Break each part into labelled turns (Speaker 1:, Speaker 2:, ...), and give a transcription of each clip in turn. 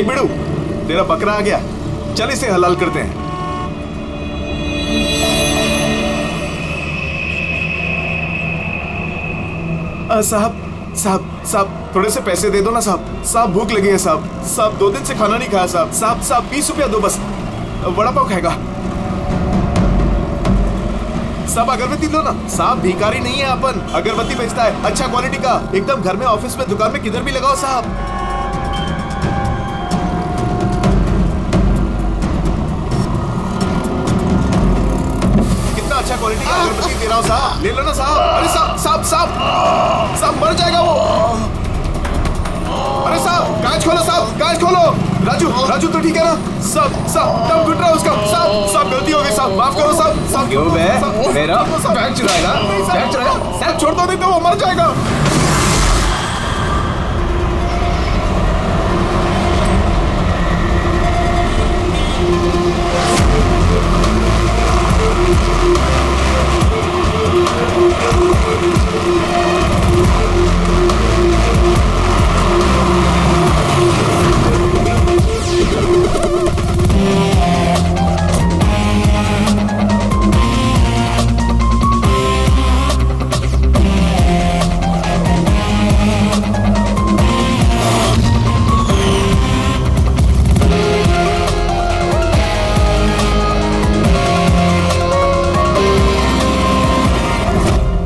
Speaker 1: देख बिड़ू, तेरा बकरा आ गया, चल इसे हलाल करते हैं। साहब साहब साहब थोड़े से पैसे दे दो ना साहब। साहब भूख लगी है साहब। साहब 2 दिन से खाना नहीं खाया साहब। साहब साहब 20 रुपया दो बस, वड़ा पाव खाएगा। साहब अगरबत्ती दो ना साहब, भिखारी नहीं है अपन, अगरबत्ती बेचता है अच्छा क्वालिटी का, एकदम घर में, ऑफिस में, दुकान में, किधर भी लगाओ साहब। कितना अच्छा क्वालिटी का अगरबत्ती दे रहा हूँ साहब, ले लो ना साहब। अरे साहब साहब साहब साहब मर जाएगा वो। अरे साहब कांच खोलो साहब, कांच खोलो। राजू राजू तो ठीक है ना साहब? साहब दम घुट रहा है उसका साहब। साहब गलती हो गई साहब, माफ करो साहब। साहब
Speaker 2: क्यों बे? मेरा बैग चुराएगा? बैग चुराएगा?
Speaker 1: साहब छोड़ दो, नहीं तो वो मर जाएगा।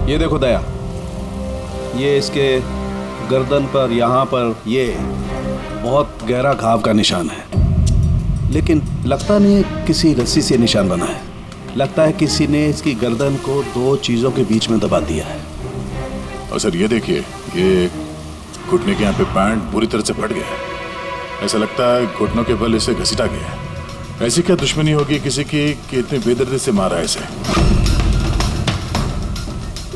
Speaker 2: ये देखो दया, ये इसके गर्दन पर, यहाँ पर ये बहुत गहरा घाव का निशान है, लेकिन लगता नहीं किसी रस्सी से निशान बना है। लगता है किसी ने इसकी गर्दन को 2 चीजों के बीच में दबा दिया है।
Speaker 3: और सर ये देखिए, ये घुटने के यहाँ पे पैंट पूरी तरह से फट गया है। ऐसा लगता है घुटनों के बल इसे घसीटा गया है। ऐसी क्या दुश्मनी होगी किसी की कि इतनी बेदर्दी से मारा है इसे?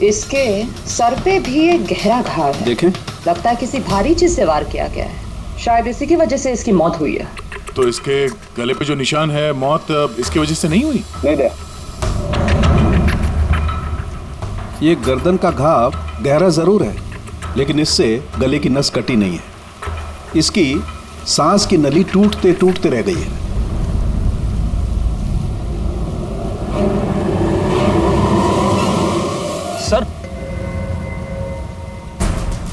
Speaker 4: इसके सर पे भी एक गहरा घाव है।
Speaker 2: देखें,
Speaker 4: लगता है किसी भारी चीज से वार किया गया है। शायद इसी की वजह से इसकी मौत हुई है।
Speaker 3: तो इसके गले पे जो निशान है, मौत इसकी वजह से नहीं हुई?
Speaker 2: नहीं दया, ये गर्दन का घाव गहरा जरूर है, लेकिन इससे गले की नस कटी नहीं है। इसकी सांस की नली टूटते टूटते रह गई है।
Speaker 5: सर,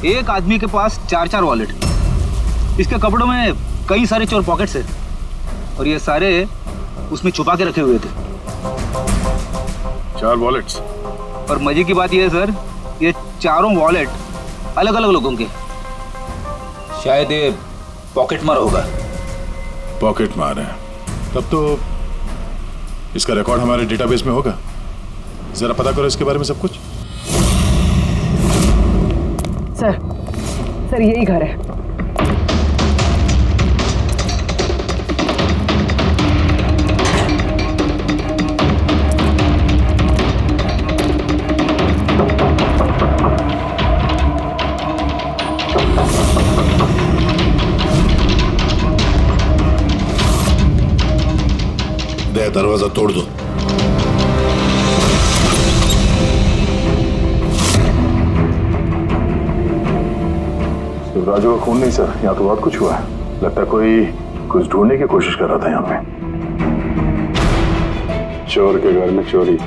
Speaker 5: एक आदमी के पास 4 वॉलेट, इसके कपड़ों में कई सारे चोर पॉकेट्स हैं और ये सारे उसमें छुपा के रखे हुए थे।
Speaker 3: 4 वॉलेट्स?
Speaker 5: और मजे की बात यह है सर, ये चारों वॉलेट अलग अलग लोगों के। शायद ये पॉकेट मार होगा।
Speaker 3: पॉकेट मार है? तब तो इसका रिकॉर्ड हमारे डेटाबेस में होगा। जरा पता करो इसके बारे में सब कुछ।
Speaker 4: सर यही घर है।
Speaker 3: दरवाजा तोड़ दो। राजू का खून नहीं सर, यहाँ तो बहुत कुछ हुआ है। लगता है कोई कुछ ढूंढने की कोशिश कर रहा था यहाँ पे। चोर के घर में चोरी।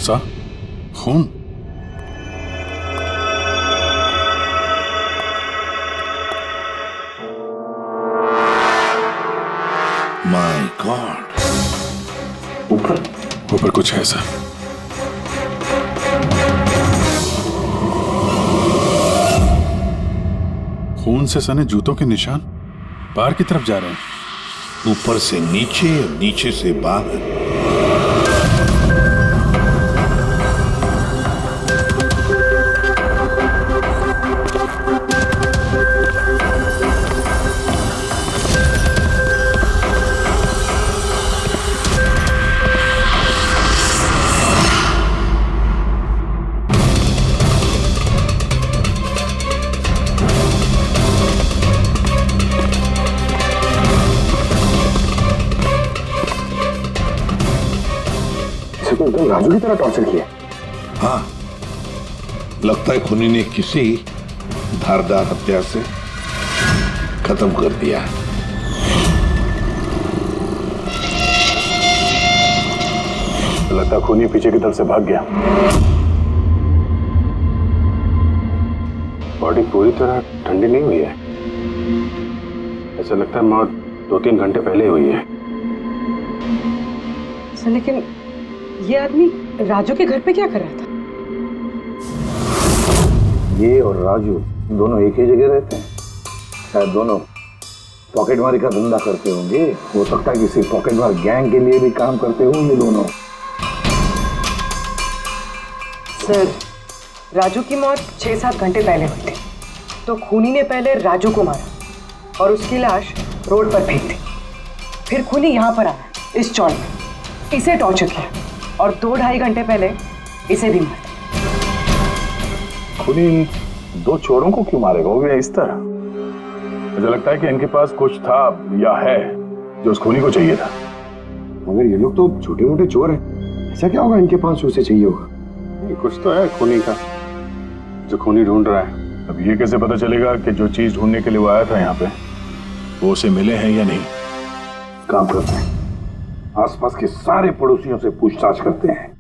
Speaker 3: सा खून? My God. ऊपर कुछ है सर। खून से सने जूतों के निशान बाहर की तरफ जा रहे हैं।
Speaker 6: ऊपर से नीचे और नीचे से बाहर।
Speaker 3: एकदम राजू की तरह टॉर्चर किया।
Speaker 6: हाँ, लगता है खूनी ने किसी धारदार हथियार से खत्म कर दिया।
Speaker 3: लगता है खूनी पीछे की तरफ से भाग गया। बॉडी पूरी तरह ठंडी नहीं हुई है। ऐसा लगता है मौत 2-3 घंटे पहले हुई है।
Speaker 4: सर लेकिन ये आदमी राजू के घर पे क्या कर रहा था?
Speaker 6: ये और राजू दोनों एक ही जगह रहते हैं। शायद दोनों पॉकेटमारी का धंधा करते होंगे। हो सकता है किसी पॉकेटमार गैंग के लिए भी काम करते हो ये दोनों।
Speaker 4: सर राजू की मौत 6-7 घंटे पहले हुई थी, तो खूनी ने पहले राजू को मारा और उसकी लाश रोड पर फेंक दी। फिर खूनी यहाँ पर आया इस चौल में, इसे टॉर्चर किया और 2-2.5 घंटे पहले इसे भी मारा।
Speaker 3: खूनी 2 चोरों को क्यों मारेगा, वो भी इस तरह? मुझे लगता है कि इनके पास कुछ था या है जो उस खूनी को चाहिए था।
Speaker 7: मगर ये लोग तो छोटे मोटे चोर हैं, ऐसा क्या होगा इनके पास उसे चाहिए होगा?
Speaker 3: कुछ तो है खूनी का जो खूनी ढूंढ रहा है। अब ये कैसे पता चलेगा कि जो चीज ढूंढने के लिए वो आया था यहाँ पे वो उसे मिले हैं या नहीं?
Speaker 6: काम करते हैं, आसपास के सारे पड़ोसियों से पूछताछ करते हैं।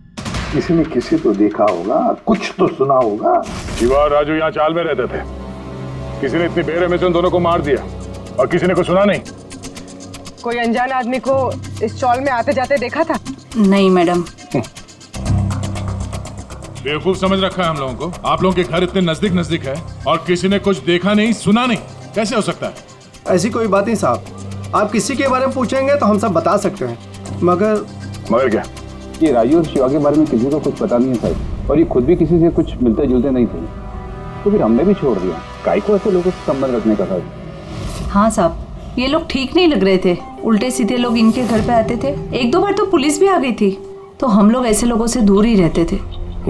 Speaker 6: किसी ने किसी तो देखा होगा, कुछ तो सुना होगा।
Speaker 3: शिवा और राजू यहाँ चाल में रहते थे। किसी ने इतनी बेरहमी से उन दोनों को मार दिया और किसी ने कुछ सुना नहीं।
Speaker 4: कोई अनजान आदमी को इस चौल में आते जाते देखा था?
Speaker 8: नहीं मैडम।
Speaker 3: बेवकूफ समझ रखा है हम लोगों को। आप लोगों के घर इतने नजदीक नजदीक है और किसी ने कुछ देखा नहीं सुना नहीं, कैसे हो सकता है?
Speaker 7: ऐसी कोई बात नहीं साहब, आप किसी के बारे में पूछेंगे तो हम सब बता सकते हैं। मगर
Speaker 3: क्या?
Speaker 9: ये राजू और शिवा के बारे में किसी को कुछ पता नहीं है साहब, और ये खुद भी किसी से कुछ मिलते जुलते नहीं थे, तो फिर हमने भी छोड़ दिया। काहे को ऐसे लोगों से संबंध रखने का साहब?
Speaker 8: हाँ साहब, ये लोग ठीक नहीं लग रहे थे। उल्टे सीधे लोग इनके घर पे आते थे। 1-2 बार तो पुलिस भी आ गई थी, तो हम लोग ऐसे लोगों से दूर ही रहते थे।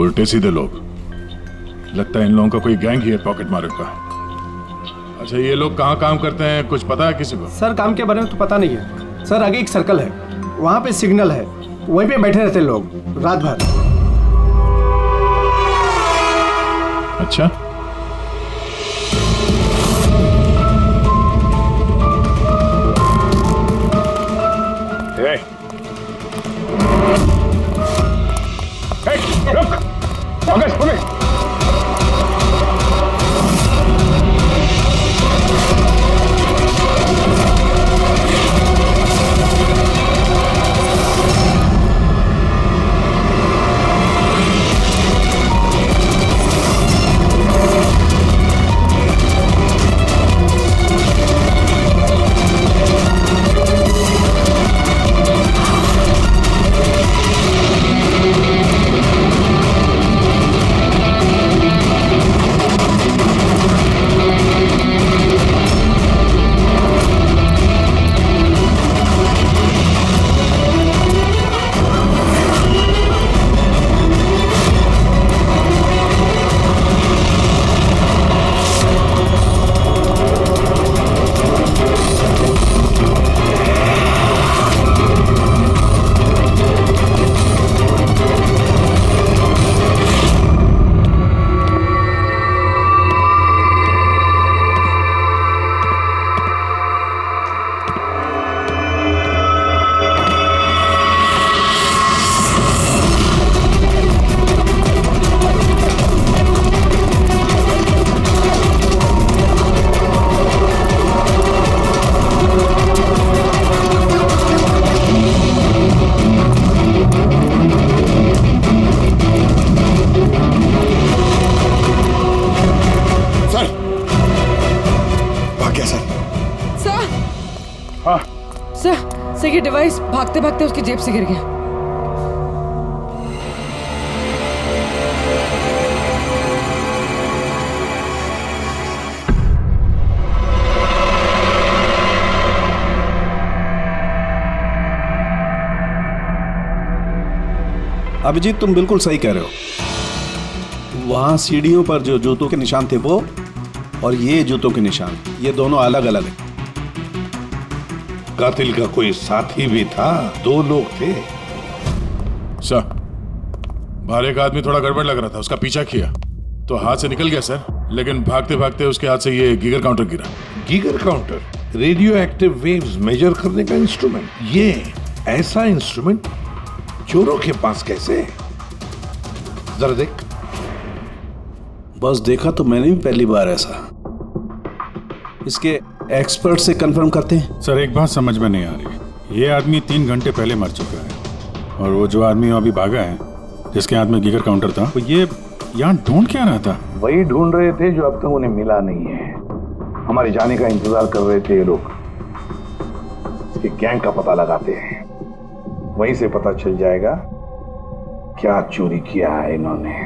Speaker 3: उल्टे सीधे लोग? लगता है इन लोगों का कोई गैंग ही है पॉकेट मार का। अच्छा, ये लोग कहाँ काम करते हैं, कुछ पता है किसी को?
Speaker 7: सर काम के बारे में तो पता नहीं है सर। आगे एक सर्कल है, वहाँ पे सिग्नल है, वहीं पे बैठे रहते लोग रात भर।
Speaker 3: अच्छा, रुक, पुलिस।
Speaker 10: सर ये डिवाइस भागते भागते उसकी जेब से गिर गया।
Speaker 2: अभिजीत, तुम बिल्कुल सही कह रहे हो। वहां सीढ़ियों पर जो जूतों के निशान थे वो, और ये जूतों के निशान, ये दोनों अलग अलग हैं।
Speaker 6: कातिल का कोई साथी भी था, 2 लोग थे।
Speaker 3: सर, बाहर एक आदमी थोड़ा गड़बड़ लग रहा था, उसका पीछा किया। तो हाथ से निकल गया सर, लेकिन भागते भागते उसके हाथ से ये गीगर काउंटर गिरा।
Speaker 11: Geiger counter radioactive waves measure करने का इंस्ट्रूमेंट। ये ऐसा इंस्ट्रूमेंट चोरों के पास कैसे है? जरा देख।
Speaker 2: बस देखा तो मैंने भी पहली बार ऐसा। इसके एक्सपर्ट से कंफर्म करते हैं।
Speaker 12: सर एक बात समझ में नहीं आ रही, ये आदमी 3 घंटे पहले मर चुका है और वो जो आदमी अभी भागा है जिसके हाथ में गीगर काउंटर था, तो ये यहाँ ढूंढ क्या रहा था?
Speaker 6: वही ढूंढ रहे थे जो अब तक उन्हें मिला नहीं है। हमारे जाने का इंतजार कर रहे थे ये लोग। इसके गैंग का पता लगाते हैं, वहीं से पता चल जाएगा क्या चोरी किया है इन्होंने।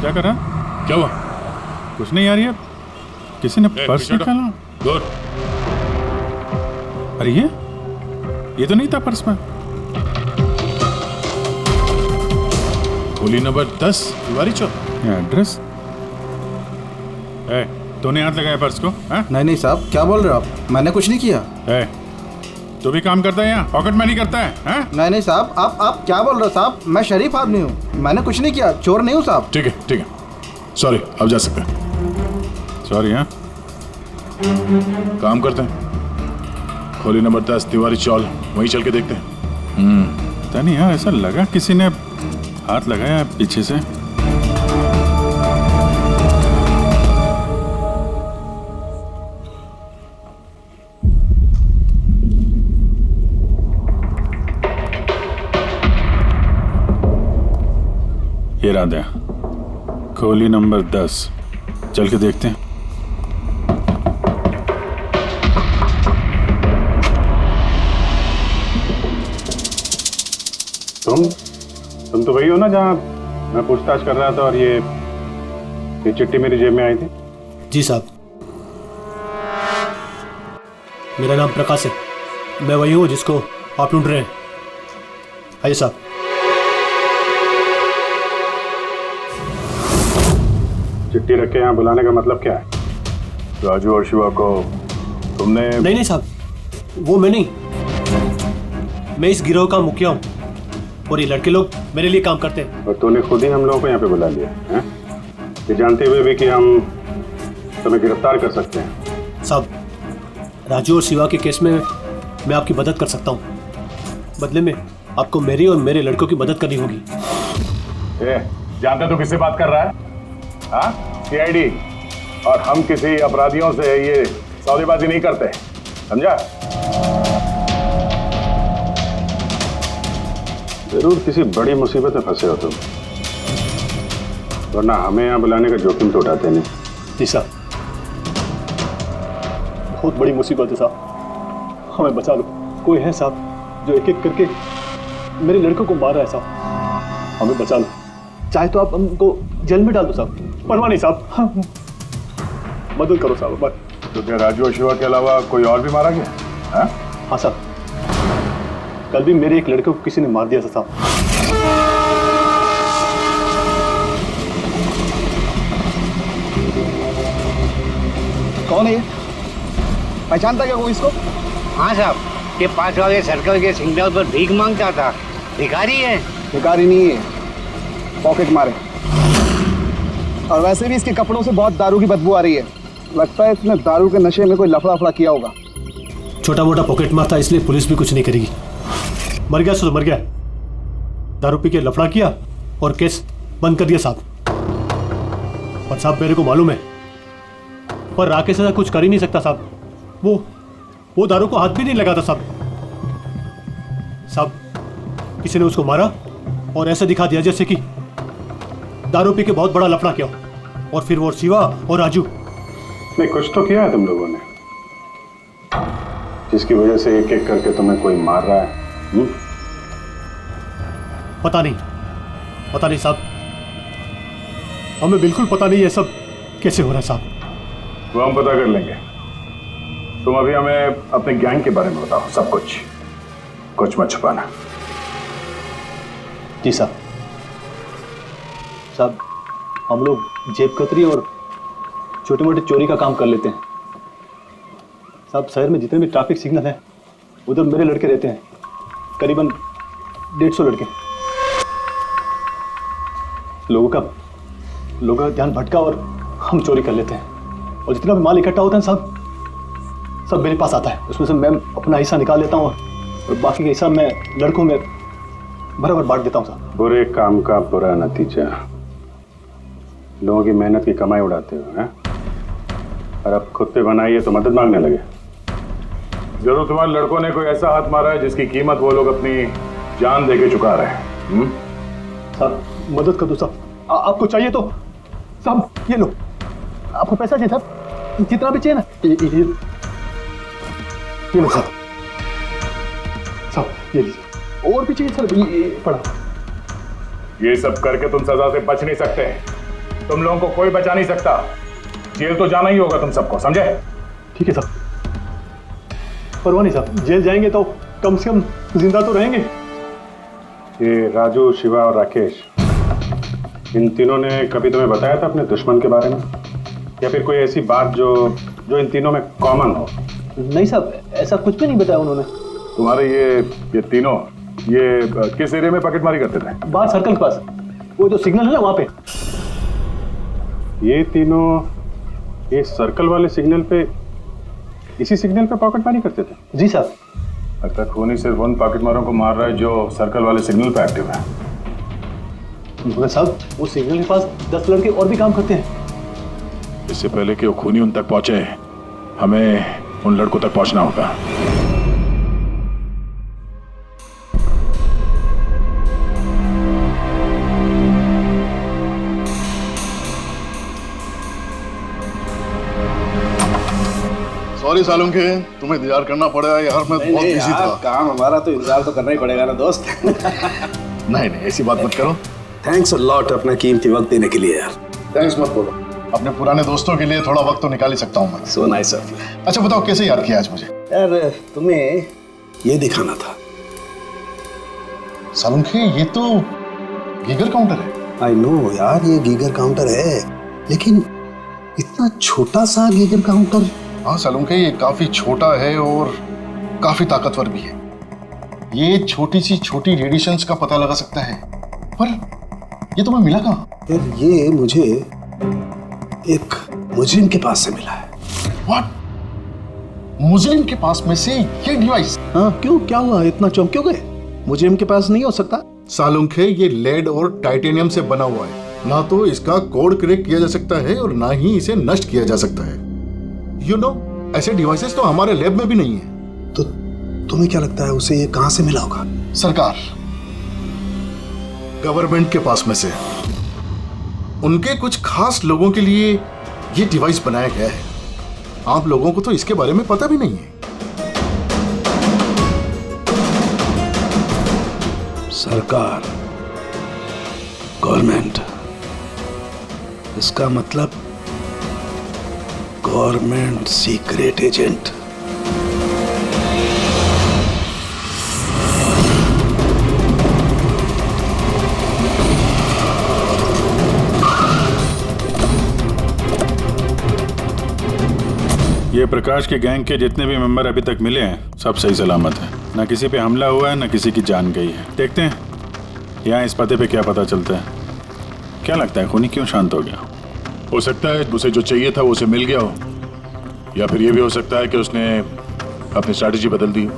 Speaker 12: क्या कर रहा?
Speaker 3: क्या हुआ?
Speaker 12: कुछ नहीं यार, ये किसी ने पर्स निकाला।
Speaker 3: गुड।
Speaker 12: अरे ये तो नहीं था पर्स में।
Speaker 3: गोली नंबर 10 तिवारी चौक।
Speaker 12: एड्रेस? तूने हाथ लगाया पर्स को?
Speaker 7: नहीं साहब, क्या बोल रहे हो आप? मैंने कुछ नहीं किया।
Speaker 12: तू भी काम करता है यहाँ, पॉकेट मनी करता है?
Speaker 7: नहीं साहब, आप क्या बोल रहे हो साहब? मैं शरीफ आदमी हूँ, मैंने कुछ नहीं किया, चोर नहीं हूँ साहब।
Speaker 3: ठीक है, सॉरी, अब जा सकते हैं।
Speaker 12: सॉरी। हाँ,
Speaker 3: काम करते हैं, खोली नंबर 10 तिवारी चौल, वहीं चल के देखते हैं।
Speaker 12: पता नहीं यार, ऐसा लगा किसी ने हाथ लगाया पीछे से। ये रहा दया, खोली नंबर 10, चल के देखते हैं। तुम तो वही हो ना जहाँ मैं पूछताछ कर रहा था और ये चिट्ठी मेरी जेब में आई थी?
Speaker 13: जी साहब, मेरा नाम प्रकाश है, मैं वही हूँ जिसको आप ढूंढ रहे हैं। आइए साहब।
Speaker 12: चिट्ठी रख के यहाँ बुलाने का मतलब क्या है?
Speaker 3: राजू और शिवा को तुमने?
Speaker 13: नहीं साहब, वो मैं नहीं, मैं इस गिरोह का मुखिया हूँ और ये लड़के लोग मेरे लिए काम करते हैं।
Speaker 12: और तूने खुद ही हम लोगों को यहाँ पे बुला लिया है, ये जानते हुए भी कि हम तुम्हें गिरफ्तार कर सकते हैं।
Speaker 13: साहब, राजू और शिवा के केस में मैं आपकी मदद कर सकता हूँ, बदले में आपको मेरी और मेरे लड़कों की मदद करनी होगी।
Speaker 6: जानते तो किससे बात कर रहा है? हाँ, सीआईडी। और हम किसी अपराधियों से ये सौदेबाजी नहीं करते, समझा?
Speaker 12: जरूर किसी बड़ी मुसीबत में फंसे हो तुम, वरना हमें यहाँ बुलाने का जोखिम तो उठाते नहीं।
Speaker 13: जी साहब, बहुत बड़ी मुसीबत है साहब, हमें बचा लो। कोई है साहब जो एक एक करके मेरे लड़कों को मार रहा है साहब, हमें बचा लो। चाहे तो आप हमको जेल में डाल दो साहब, परवाह नहीं साहब, मदद करो साहब।
Speaker 3: तो क्या राजू और शिवा के अलावा कोई और भी मारा गया?
Speaker 13: हाँ साहब, कल भी मेरे एक लड़के को किसी ने मार दिया था साहब।
Speaker 7: कौन है ये? पहचानता क्या कोई इसको?
Speaker 14: हाँ साहब, ये 5 वाले सर्कल के सिग्नल पर भीख मांगता था। भिखारी है?
Speaker 7: भिखारी नहीं है, पॉकेट मारे। और वैसे भी इसके कपड़ों से बहुत दारू की बदबू आ रही है, लगता है इसने दारू के नशे में कोई लफड़ा किया होगा।
Speaker 13: छोटा मोटा पॉकेट मार था, इसलिए पुलिस भी कुछ नहीं करेगी। मर गया सो मर गया, दारू पी के लफड़ा किया और केस बंद कर दिया साहब। और साहब मेरे को मालूम है, पर राकेश ऐसा कुछ कर ही नहीं सकता साहब, वो दारू को हाथ भी नहीं लगाता साहब। साहब, किसी ने उसको मारा और ऐसा दिखा दिया जैसे कि दारू पी के बहुत बड़ा लफड़ा किया, और फिर वो शिवा और राजू।
Speaker 12: नहीं, कुछ तो किया है तुम लोगों ने, जिसकी वजह से एक एक करके तुम्हें कोई मार रहा है।
Speaker 13: पता नहीं, पता नहीं साहब, हमें बिल्कुल पता नहीं ये सब कैसे हो रहा है साहब।
Speaker 6: वो हम पता कर लेंगे। तुम अभी हमें अपने गैंग के बारे में बताओ, सब कुछ मत छुपाना।
Speaker 13: जी साहब। साहब हम लोग जेब कतरी और छोटे मोटे चोरी का काम कर लेते हैं साहब। शहर में जितने भी ट्रैफिक सिग्नल हैं उधर मेरे लड़के रहते हैं, करीबन 150 लड़के। लोगों का ध्यान भटका और हम चोरी कर लेते हैं, और जितना भी माल इकट्ठा होता है साहब सब मेरे पास आता है। उसमें से मैं अपना हिस्सा निकाल लेता हूँ और बाकी का हिस्सा मैं लड़कों में बराबर बांट देता हूँ साहब।
Speaker 9: बुरे काम का बुरा नतीजा, लोगों की मेहनत की कमाई उड़ाते हो हैं, और अब खुद पे बनाइए तो मदद मांगने लगे।
Speaker 6: जरूर तुम्हारे लड़कों ने कोई ऐसा हाथ मारा है जिसकी कीमत वो लोग अपनी जान दे के चुका रहे हैं।
Speaker 13: साहब मदद कर दो साहब, आपको चाहिए तो साहब ये लो, आपको पैसा चाहिए साहब, जितना भी चाहिए ना ये लो साहब। साहब ये लीजिए, और भी चाहिए सर, ये पड़ा।
Speaker 6: ये सब करके तुम सजा से बच नहीं सकते, तुम लोगों को कोई बचा नहीं सकता। जेल तो जाना ही होगा तुम सबको, समझे?
Speaker 13: ठीक है साहब, परवाह नहीं साहब, जेल जाएंगे तो कम से कम जिंदा तो रहेंगे।
Speaker 9: ये राजू, शिवा और राकेश, इन तीनों ने कभी तुम्हें बताया था अपने दुश्मन के बारे में, या फिर कोई ऐसी बात जो इन तीनों में कॉमन हो?
Speaker 13: नहीं साहब, ऐसा कुछ भी नहीं बताया उन्होंने।
Speaker 6: तुम्हारे ये तीनों ये किस एरिया में पॉकेटमारी करते थे?
Speaker 13: बाहर सर्कल के पास, वो जो सिग्नल है ना वहां पे।
Speaker 9: ये तीनों ये सर्कल वाले सिग्नल पे, इसी सिग्नल पे पॉकेटमारी करते थे?
Speaker 13: जी साहब।
Speaker 6: लगता है खूनी सिर्फ उन पॉकेटमारों को मार रहा है जो सर्कल वाले सिग्नल पे एक्टिव है।
Speaker 13: मगर साहब वो सिग्नल के पास 10 लड़के और भी काम करते हैं।
Speaker 6: इससे पहले कि वो खूनी उन तक पहुंचे, हमें उन लड़कों तक पहुंचना होगा।
Speaker 15: सॉरी सालुंखे, तुम्हें इंतजार करना पड़ेगा यार, मैं बहुत बिजी था।
Speaker 2: काम हमारा तो इंतजार तो करना ही पड़ेगा ना दोस्त।
Speaker 15: नहीं ऐसी बात मत करो।
Speaker 2: थैंक्स अ लॉट अपना कीमती वक्त देने के लिए यार।
Speaker 15: थैंक्स मत बोलो, अपने पुराने दोस्तों के लिए थोड़ा वक्त तो निकाल ही सकता हूँ मैं।
Speaker 2: So nice of you.
Speaker 15: अच्छा बताओ कैसे याद किया आज मुझे?
Speaker 2: यार तुम्हें ये दिखाना था।
Speaker 15: सालुंखे ये तो गीगर काउंटर है।
Speaker 2: आई नो यार, ये गीगर काउंटर है, लेकिन इतना छोटा सा गीगर काउंटर।
Speaker 15: हाँ सालुंखे, ये काफी छोटा है और काफी ताकतवर भी है। ये छोटी सी छोटी रेडिएशंस का पता लगा सकता है, पर ये तुम्हें मिला कहाँ?
Speaker 2: यार ये मुझे एक मुजरिम के पास से मिला है।
Speaker 15: व्हाट? मुजरिम के पास में से ये डिवाइस?
Speaker 2: हाँ क्यों, क्या हुआ, इतना चौंक क्यों गए? मुजरिम के पास नहीं हो सकता?
Speaker 15: सालुंखे ये लेड और टाइटेनियम से बना हुआ है, ना तो इसका कोड क्रैक किया जा सकता है और ना ही इसे नष्ट किया जा सकता है। यू नो, ऐसे डिवाइसेस तो हमारे लैब में भी नहीं है।
Speaker 2: तो तुम्हें क्या लगता है उसे ये कहां से मिला होगा?
Speaker 15: सरकार, गवर्नमेंट के पास में से उनके कुछ खास लोगों के लिए ये डिवाइस बनाया गया है। आप लोगों को तो इसके बारे में पता भी नहीं है।
Speaker 2: सरकार, गवर्नमेंट, इसका मतलब गवर्नमेंट सीक्रेट एजेंट।
Speaker 12: ये प्रकाश के गैंग के जितने भी मेंबर अभी तक मिले हैं सब सही सलामत है, ना किसी पे हमला हुआ है ना किसी की जान गई है। देखते हैं यहाँ इस पते पे क्या पता चलता है। क्या लगता है खूनी क्यों शांत हो गया?
Speaker 3: हो सकता है उसे जो चाहिए था वो उसे मिल गया हो, या फिर ये भी हो सकता है कि उसने अपनी स्ट्रैटेजी बदल दी हो।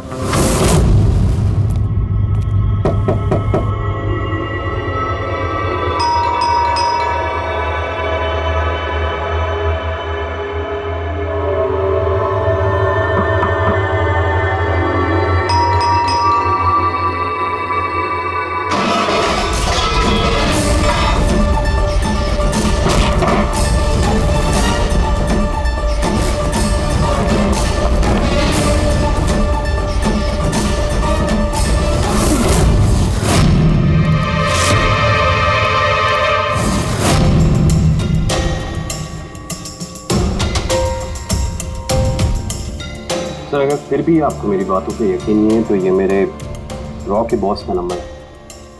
Speaker 16: अगर फिर भी आपको मेरी बातों पे यकीन नहीं है तो ये मेरे रॉ के बॉस का नंबर है।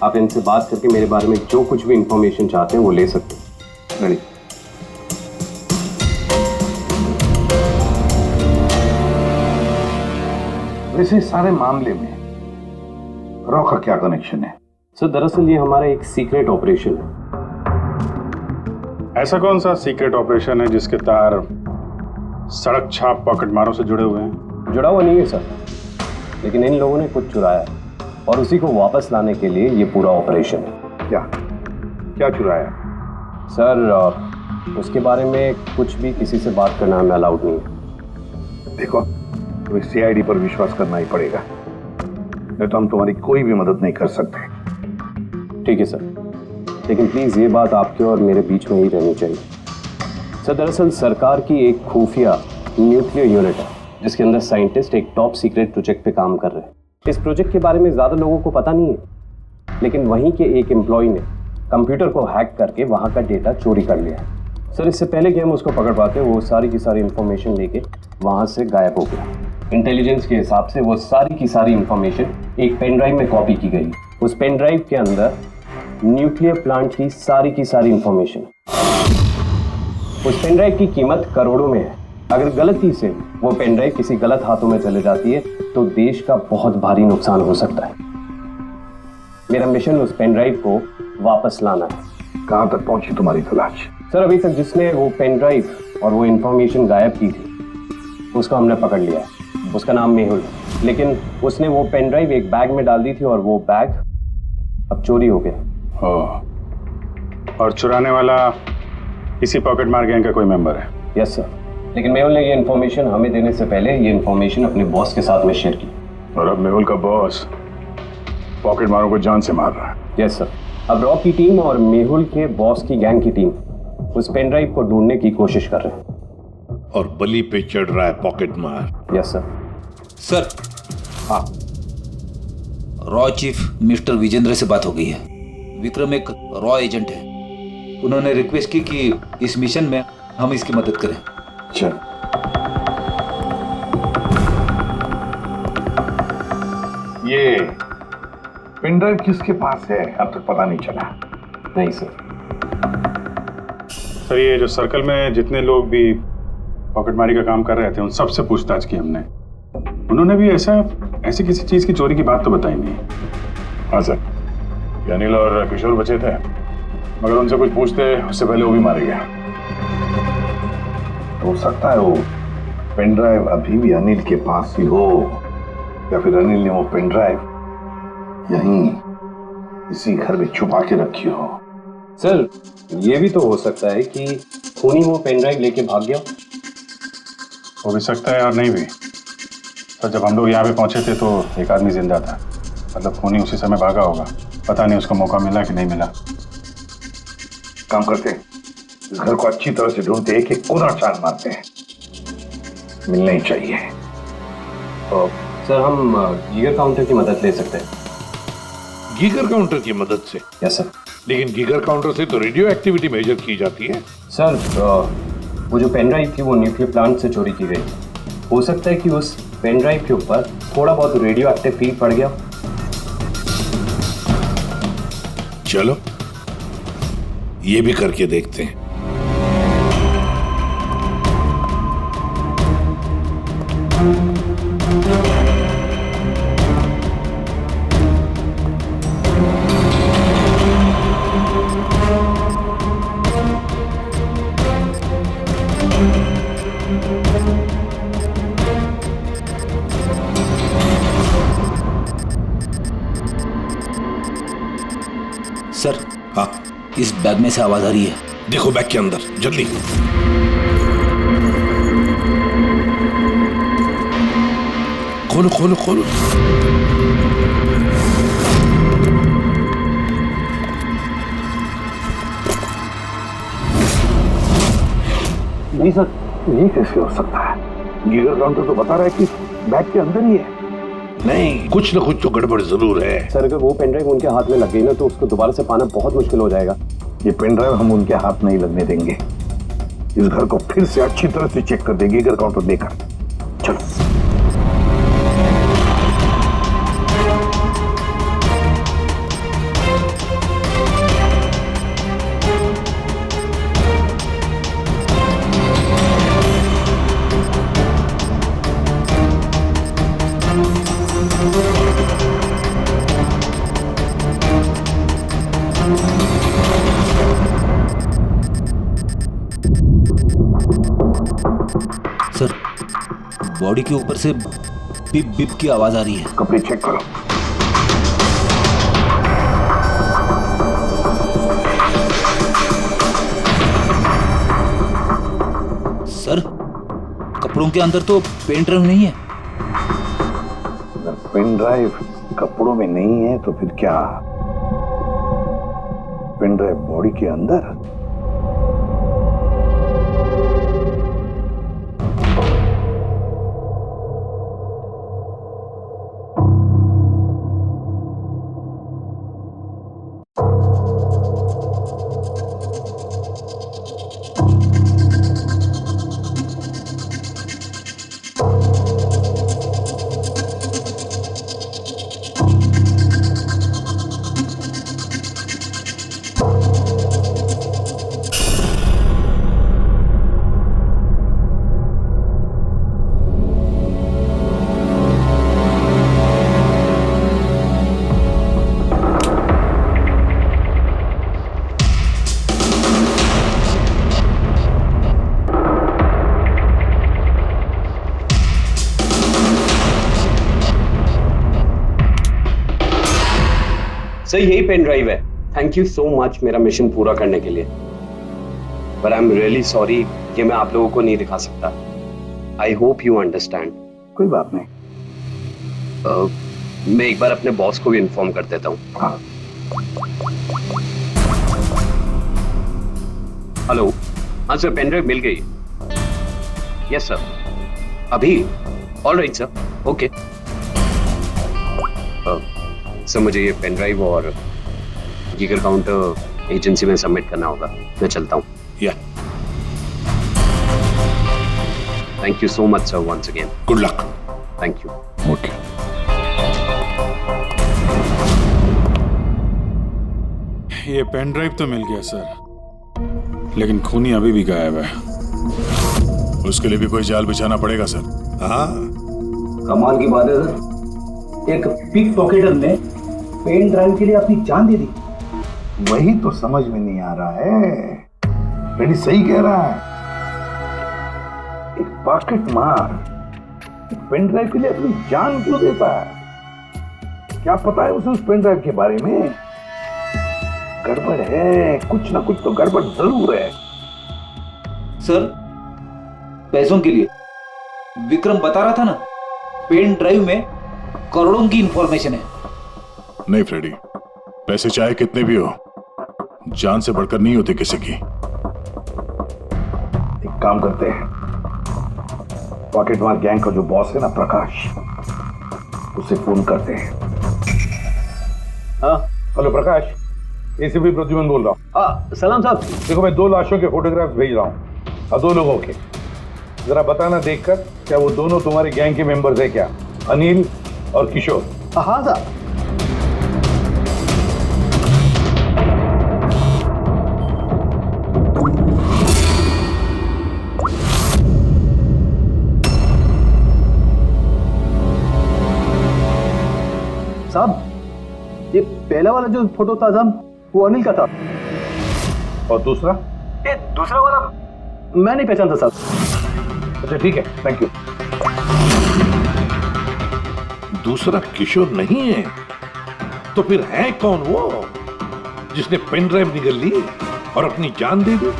Speaker 16: आप इनसे बात करके मेरे बारे में जो कुछ भी इंफॉर्मेशन चाहते हैं वो ले सकते हैं।
Speaker 6: रेडी। वैसे सारे मामले में रॉ का क्या कनेक्शन है?
Speaker 16: सर दरअसल ये हमारा एक सीक्रेट ऑपरेशन है।
Speaker 12: ऐसा कौन सा सीक्रेट ऑपरेशन है जिसके तार सड़क छाप पॉकेट मारों से जुड़े हुए हैं?
Speaker 16: जुड़ा हुआ नहीं है सर, लेकिन इन लोगों ने कुछ चुराया और उसी को वापस लाने के लिए ये पूरा ऑपरेशन है।
Speaker 6: क्या क्या चुराया?
Speaker 16: सर उसके बारे में कुछ भी किसी से बात करना हमें अलाउड नहीं है।
Speaker 6: देखो, तुम्हें सीआईडी पर विश्वास करना ही पड़ेगा, नहीं तो हम तुम्हारी कोई भी मदद नहीं कर सकते।
Speaker 16: ठीक है सर, लेकिन प्लीज ये बात आपके और मेरे बीच में ही रहनी चाहिए। सर दरअसल सरकार की एक खुफिया न्यूक्लियर यूनिट है जिसके अंदर साइंटिस्ट एक टॉप सीक्रेट प्रोजेक्ट पे काम कर रहे हैं। इस प्रोजेक्ट के बारे में ज्यादा लोगों को पता नहीं है, लेकिन वहीं के एक एम्प्लॉय ने कंप्यूटर को हैक करके वहां का डेटा चोरी कर लिया है। सर इससे पहले कि हम उसको पकड़ पाते वो सारी की सारी इंफॉर्मेशन लेके वहां से गायब हो गया। इंटेलिजेंस के हिसाब से वो सारी की सारी इंफॉर्मेशन एक पेन ड्राइव में कॉपी की गई। उस पेन ड्राइव के अंदर न्यूक्लियर प्लांट की सारी इंफॉर्मेशन। उस पेन ड्राइव की कीमत करोड़ों में है। अगर गलती से वो पेन ड्राइव किसी गलत हाथों में चले जाती है तो देश का बहुत भारी नुकसान हो सकता है। मेरा मिशन उस पेन ड्राइव को वापस लाना है।
Speaker 6: कहां तक पहुंची तुम्हारी तलाश?
Speaker 16: सर अभी तक जिसने वो पेन ड्राइव और वो इंफॉर्मेशन गायब की थी उसको हमने पकड़ लिया है। उसका नाम मेहुल, लेकिन उसने वो पेन ड्राइव एक बैग में डाल दी थी और वो बैग अब चोरी हो गया।
Speaker 12: और चुराने वाला इसी पॉकेट मार गैंग का कोई मेंबर है?
Speaker 16: यस सर, लेकिन मेहुल ने ये इन्फॉर्मेशन हमें देने से पहले ये इन्फॉर्मेशन अपने बॉस के साथ में शेयर की।
Speaker 3: और अब मेहुल का बॉस पॉकेट मारों को जान से मार रहा है।
Speaker 16: यस सर, अब रॉ की टीम और मेहुल के बॉस की गैंग की टीम उस पेन ड्राइव को ढूंढने की कोशिश कर रहे हैं।
Speaker 11: और बलि पे चढ़ रहा है पॉकेट मार।
Speaker 16: Yes sir.
Speaker 17: सर हाँ, रॉ चीफ मिस्टर विजेंद्र से बात हो गई है। विक्रम एक रॉ एजेंट है। उन्होंने रिक्वेस्ट की कि इस मिशन में हम इसकी मदद करें।
Speaker 6: चल। ये पेन ड्राइव किसके पास है अब तक पता नहीं चला?
Speaker 16: नहीं सर।
Speaker 12: सर ये जो सर्कल में जितने लोग भी पॉकेटमारी का काम कर रहे थे उन सबसे पूछताछ की हमने। उन्होंने भी ऐसी किसी चीज की चोरी की बात तो बताई नहीं।
Speaker 3: हाँ सर, अनिल और किशोर बचे थे, मगर उनसे कुछ पूछते उससे पहले वो भी मारे गया।
Speaker 6: हो सकता है वो पेन ड्राइव अभी भी अनिल के पास ही हो, या फिर अनिल ने वो पेन ड्राइव यहीं इसी घर में छुपा के रखी हो।
Speaker 16: सर ये भी तो हो सकता है कि खूनी वो पेन ड्राइव लेके भाग गया।
Speaker 12: हो भी सकता है और नहीं भी। सर जब हम लोग यहाँ पे पहुंचे थे तो एक आदमी जिंदा था, मतलब खूनी उसी समय भागा होगा। पता नहीं उसको मौका मिला कि नहीं मिला।
Speaker 6: काम करते हैं, इस घर को अच्छी तरह से ढूंढते, एक एक कोना छान मारते हैं, मिलना ही चाहिए।
Speaker 16: तो सर हम गीगर काउंटर की मदद ले सकते हैं।
Speaker 11: गीगर काउंटर की मदद से?
Speaker 16: Yes sir.
Speaker 11: लेकिन गीगर काउंटर से तो रेडियो एक्टिविटी मेजर की जाती है।
Speaker 16: सर वो जो पेन ड्राइव थी वो न्यूक्लियर प्लांट से चोरी की गई। हो सकता है कि उस पेन ड्राइव के ऊपर थोड़ा बहुत रेडियो एक्टिव फील पड़ गया।
Speaker 11: चलो ये भी करके देखते हैं।
Speaker 17: सर हाँ, इस बैग में से आवाज आ रही है।
Speaker 11: देखो बैग के अंदर, जल्दी। खोलो खोलो खोलो।
Speaker 6: नहीं सर, ये कैसे हो सकता है? गीगर काउंटर तो बता रहा है कि बैग के अंदर ही है।
Speaker 11: नहीं, कुछ ना कुछ तो गड़बड़ जरूर है।
Speaker 16: सर अगर वो पेन ड्राइव उनके हाथ में लग गई ना तो उसको दोबारा से पाना बहुत मुश्किल हो जाएगा।
Speaker 6: ये पेन ड्राइव हम उनके हाथ नहीं लगने देंगे। इस घर को फिर से अच्छी तरह से चेक कर देंगे गीगर काउंटर देकर। चलो।
Speaker 17: बॉडी के ऊपर से बिप बिप की आवाज आ रही है।
Speaker 6: कपड़े चेक करो।
Speaker 17: सर, कपड़ों के अंदर तो पेन ड्राइव नहीं है।
Speaker 6: अगर पेन ड्राइव कपड़ों में नहीं है तो फिर क्या? पेन ड्राइव बॉडी के अंदर?
Speaker 16: सर यही पेन ड्राइव है। थैंक यू सो मच मेरा मिशन पूरा करने के लिए, पर आई एम रियली सॉरी, ये मैं आप लोगों को नहीं दिखा सकता। I hope you understand.
Speaker 6: कोई बात नहीं।
Speaker 16: मैं एक बार अपने बॉस को भी इन्फॉर्म कर देता हूँ।
Speaker 6: हाँ।
Speaker 16: हेलो, हाँ सर, पेन ड्राइव मिल गई। यस सर, अभी? All right sir, okay. Sir मुझे ये पेन ड्राइव और जिगर काउंटर एजेंसी में सबमिट करना होगा। मैं चलता हूँ।
Speaker 11: या
Speaker 16: thank you so much sir, once again.
Speaker 11: Good luck.
Speaker 16: Thank you.
Speaker 3: Okay.
Speaker 12: ये पेन ड्राइव तो मिल गया सर, लेकिन खूनी अभी भी गायब है।
Speaker 3: उसके लिए भी कोई जाल बिछाना पड़ेगा सर।
Speaker 11: हाँ,
Speaker 5: कमाल की बात है सर, एक पिक पॉकेटर ने पेन ड्राइव के लिए अपनी जान दे दी।
Speaker 6: वही तो समझ में नहीं आ रहा है। रेडी सही कह रहा है। एक पॉकेट मार एक पेन ड्राइव के लिए अपनी जान क्यों देता है? क्या पता है उसे उस पेन ड्राइव के बारे में? गड़बड़ है, कुछ ना कुछ तो गड़बड़ जरूर है।
Speaker 17: सर, पैसों के लिए विक्रम बता रहा था ना, पेन ड्राइव में करोड़ों की इंफॉर्मेशन है।
Speaker 3: नहीं फ्रेडी, पैसे चाहे कितने भी हो, जान से बढ़कर नहीं होते किसी की।
Speaker 6: एक काम करते हैं, पॉकेटमार गैंग का जो बॉस है ना प्रकाश, उसे फोन करते हैं।
Speaker 15: हाँ हेलो प्रकाश, एसीपी प्रद्युमन बोल रहा हूँ।
Speaker 5: सलाम साहब।
Speaker 15: देखो मैं 2 लाशों के फोटोग्राफ्स भेज रहा हूँ और 2 लोगों के। जरा बताना देखकर क्या वो दोनों तुम्हारे गैंग के मेंबर्स है क्या? अनिल और किशोर।
Speaker 7: हाँ साहब। साहब, ये पहला वाला जो फोटो था साहब, वो अनिल का था।
Speaker 15: और दूसरा?
Speaker 7: ये दूसरा वाला मैं नहीं पहचानता साहब।
Speaker 15: अच्छा ठीक है, थैंक यू।
Speaker 11: दूसरा किशोर नहीं है तो फिर है कौन वो जिसने पेन ड्राइव निगल ली और अपनी जान दे दी?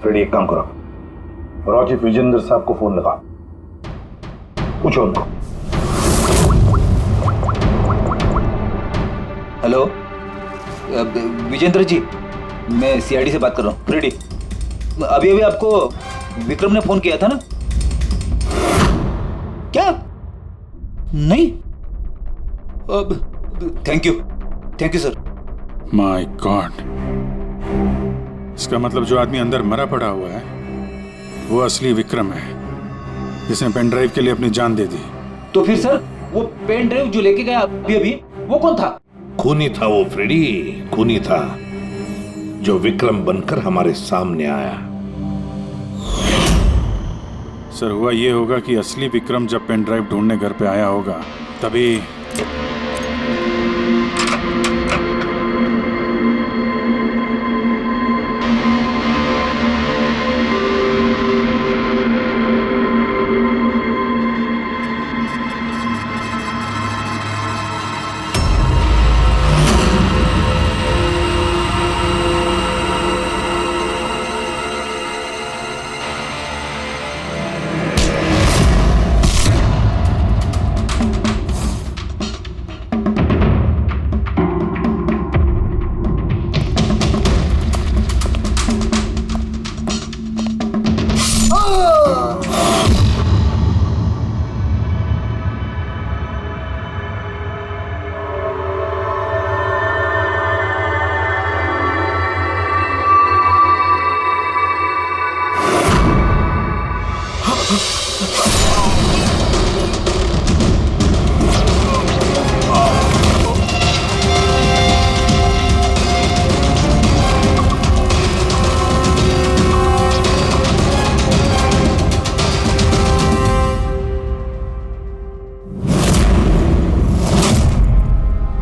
Speaker 6: फ्रेडी एक काम करो, राजीव विजेंद्र साहब को फोन लगा, पूछो उनको।
Speaker 17: हेलो विजेंद्र जी, मैं सीआईडी से बात कर रहा हूँ। फ्रेडी, अभी अभी आपको विक्रम ने फोन किया था ना? क्या? नहीं? Thank you sir.
Speaker 12: My God, इसका मतलब जो आदमी अंदर मरा पड़ा हुआ है वो असली विक्रम है, जिसने पेन ड्राइव के लिए अपनी जान दे दी।
Speaker 17: तो फिर सर, वो पेन ड्राइव जो लेके गया अभी अभी, वो कौन था?
Speaker 11: खूनी था वो फ्रेडी, खूनी था जो विक्रम बनकर हमारे सामने आया।
Speaker 12: सर, हुआ ये होगा कि असली विक्रम जब पेन ड्राइव ढूंढने घर पे आया होगा तभी।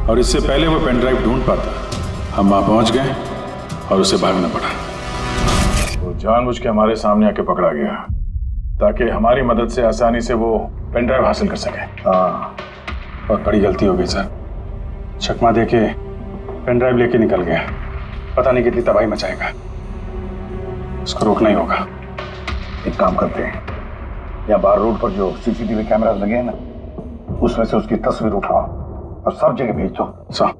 Speaker 12: और इससे पहले वो पेन ड्राइव ढूंढ पाता, हम वहां पहुंच गए और उसे भागना पड़ा।
Speaker 3: वो जानबूझ के हमारे सामने आके पकड़ा गया ताकि हमारी मदद से आसानी से वो पेन ड्राइव हासिल कर सके।
Speaker 12: हाँ, बहुत बड़ी गलती हो गई सर। चकमा दे के पेन ड्राइव लेके निकल गया, पता नहीं कितनी तबाही मचाएगा। उसको रोकना ही होगा।
Speaker 6: एक काम करते हैं, यहाँ बार रोड पर जो सीसीटीवी कैमरा लगे हैं ना, उसमें से उसकी तस्वीर उठाओ और सब जगह भेज दो।
Speaker 12: सर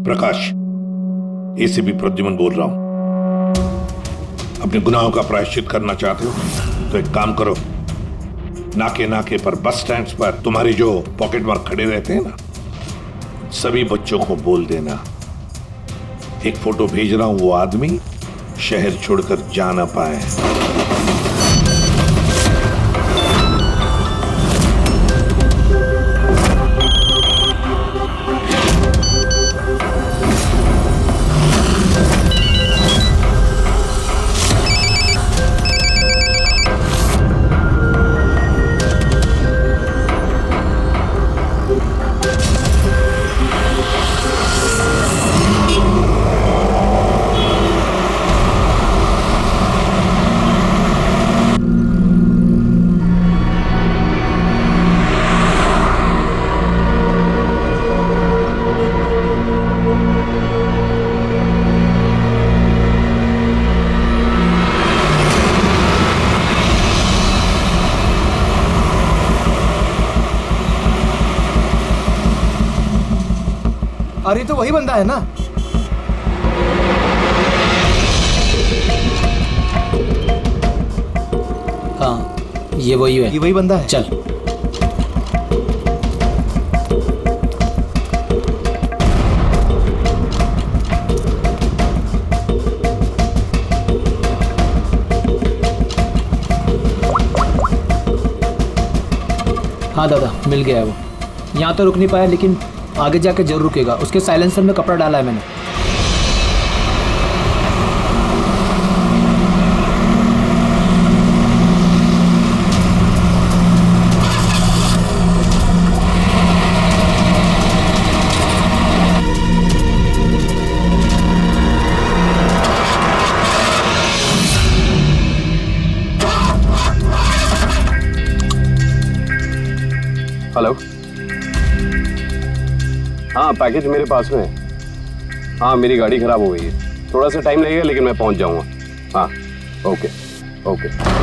Speaker 11: प्रकाश, एसीपी प्रद्युमन बोल रहा हूं। अपने गुनाहों का प्रायश्चित करना चाहते हो तो एक काम करो, नाके नाके पर, बस स्टैंड पर तुम्हारे जो पॉकेट मार खड़े रहते हैं ना, सभी बच्चों को बोल देना एक फोटो भेज रहा हूं, वो आदमी शहर छोड़कर जा ना पाए।
Speaker 1: अरे तो वही बंदा है ना?
Speaker 18: हाँ, ये वही है।
Speaker 1: ये वही बंदा है।
Speaker 18: चल। हाँ दादा, मिल गया है वो। यहाँ तो रुक नहीं पाया, लेकिन आगे जाके जरूर रुकेगा। उसके साइलेंसर में कपड़ा डाला है मैंने।
Speaker 16: हेलो। हाँ, पैकेज मेरे पास में है। हाँ, मेरी गाड़ी खराब हो गई है, थोड़ा सा टाइम लगेगा लेकिन मैं पहुंच जाऊंगा। हाँ, ओके ओके।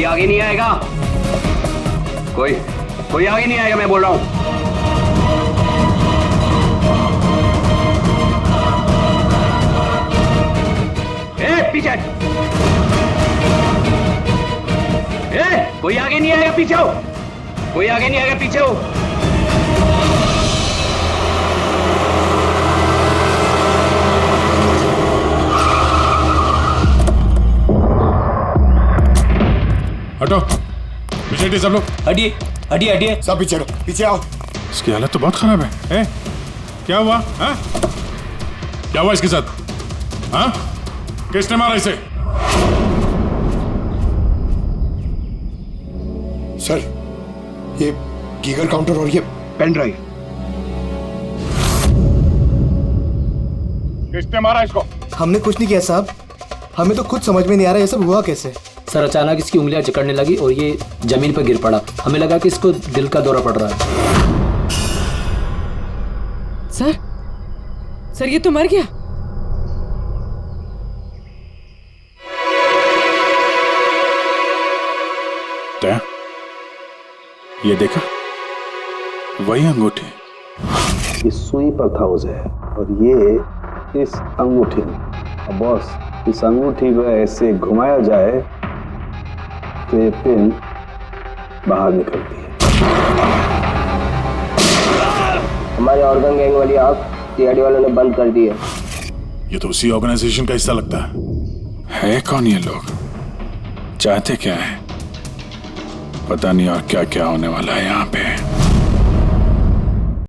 Speaker 16: आगे नहीं आएगा, कोई आगे नहीं आएगा, मैं बोल रहा हूं। पीछे, कोई आगे नहीं आएगा, पीछे हो। कोई आगे नहीं आएगा, पीछे हो।
Speaker 3: हटो, पीछे हटिए सब लोग।
Speaker 18: हटिए हटिए हटिए,
Speaker 3: सब पीछे हटो, पीछे आओ। इसकी हालत तो बहुत खराब है। क्या हुआ? हाँ? क्या हुआ इसके साथ? हाँ? किसने मारा इसे?
Speaker 19: सर, ये गीगर काउंटर और ये पेन ड्राइव।
Speaker 3: किसने मारा इसको?
Speaker 1: हमने कुछ नहीं किया साहब,
Speaker 20: हमें तो खुद समझ में नहीं आ रहा ये सब हुआ कैसे।
Speaker 18: सर अचानक इसकी उंगलियां जकड़ने लगी और ये जमीन पर गिर पड़ा। हमें लगा कि इसको दिल का दौरा पड़ रहा है।
Speaker 10: सर ये तो मर गया।
Speaker 12: दया, ये देखा, वही अंगूठी।
Speaker 16: इस सुई पर था उसे और ये इस अंगूठी में। अब बॉस, इस अंगूठी को ऐसे घुमाया जाए तो ये पिन बाहर निकलती है।
Speaker 21: हमारे ऑर्गन गैंग वाली आग सीआईडी वालों ने बंद कर दी है।
Speaker 3: ये तो उसी ऑर्गेनाइजेशन का हिस्सा लगता
Speaker 12: है कौन ये लोग, चाहते क्या है पता नहीं, और क्या क्या होने वाला है यहाँ पे।